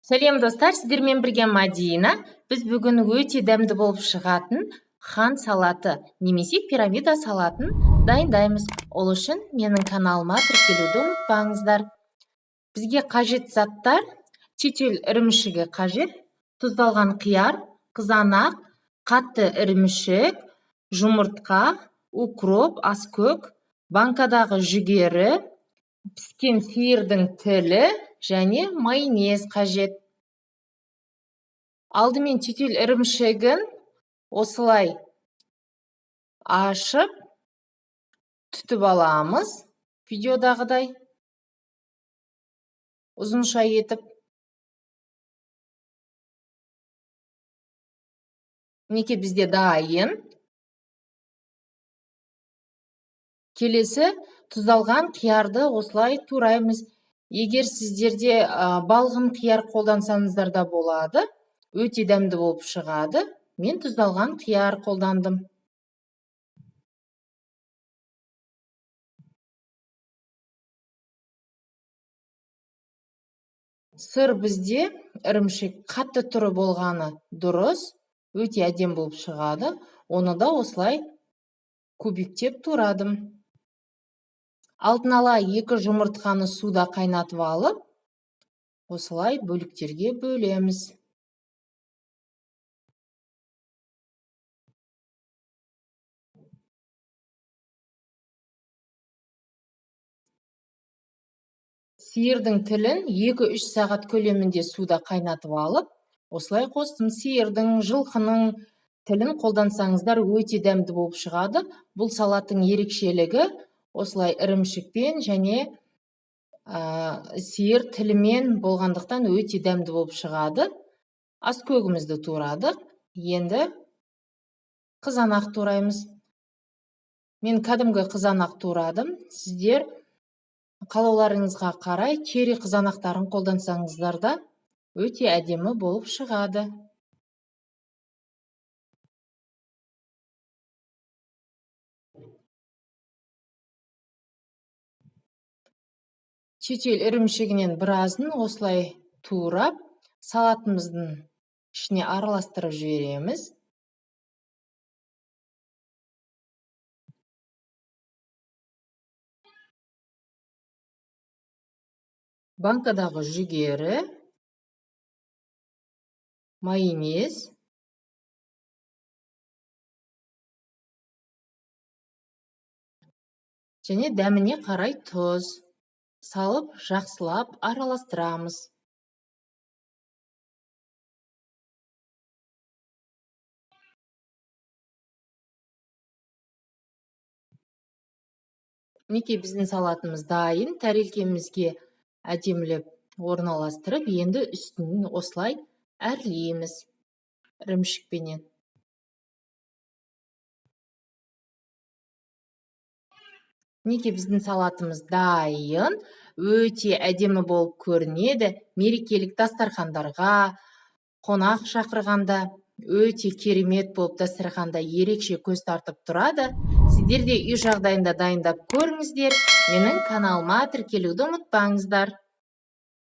Сәлем достар, сіздермен бірге Мадина. Біз бүгін өте дәмді болып шығатын хан салаты немесе пирамида салатын дайындаймыз. Ол үшін менің каналыма тіркелуді ұмытпаңыздар. Бізге қажет заттар: шетел ірімшігі қажет, тұздалған қияр, қызанақ, қатты ірімшік, жұмыртқа, укроп, аскөк, банкадағы жүгері, піскен сиырдың тілі және майонез қажет. Алдымен шетел ірімшігін осылай ашып, түтіп аламыз. Видеодағыдай ұзынша етіп. Мінекей бізде дайын. Келесі тұздалған қиярды осылай тураймыз. Егер сіздерде балғын қияр қолдансаңыздар да болады. Өте дәмді болып шығады. Мен тұздалған қияр қолдандым. Сыр бізде ірімшік қатты түрі болғаны дұрыс. Өте әдем болып шығады. Оны да осылай кубиктеп турадым. Алдын ала 2 жұмыртқаны суда қайнатып алып, осылай бөліктерге бөлеміз. Сиырдың тілін 2-3 сағат көлемінде суда қайнатып алып, осылай қостым. Сиырдың, жылқының тілін қолдансаңыздар өте дәмді болып шығады. Бұл салаттың ерекшелігі осылай ірімшікпен және сиыр тілімен болғандықтан өте дәмді болып шығады. Аскөгімізді турадық. Енді қызанақ тураймыз. Мен кәдімгі қызанақ турадым. Сіздер қалауларыңызға қарай чери қызанақтарын қолдансаңыздар да өте әдемі болып шығады. Шетел ірімшігінен біразын осылай турап, салатымыздың ішіне араластырып жібереміз. Банкадағы жүгері, майонез, және дәміне қарай тұз салып, жақсылап араластырамыз. Мінекей біздің салатымыз дайын. Тәрелкемізге әдемілеп орналастырып, енді үстінен осылай әрлейміз ірімшікпенен. Мінекей біздің салатымыз дайын. Өте әдемі болып көрінеді. Мерекелік дастархандарға, қонақ шақырғанда өте керемет болып дастарханда ерекше көз тартып тұрады. Сіздер де үй жағдайында дайындап көріңіздер. Менің каналыма тіркелуді ұмытпаңыздар.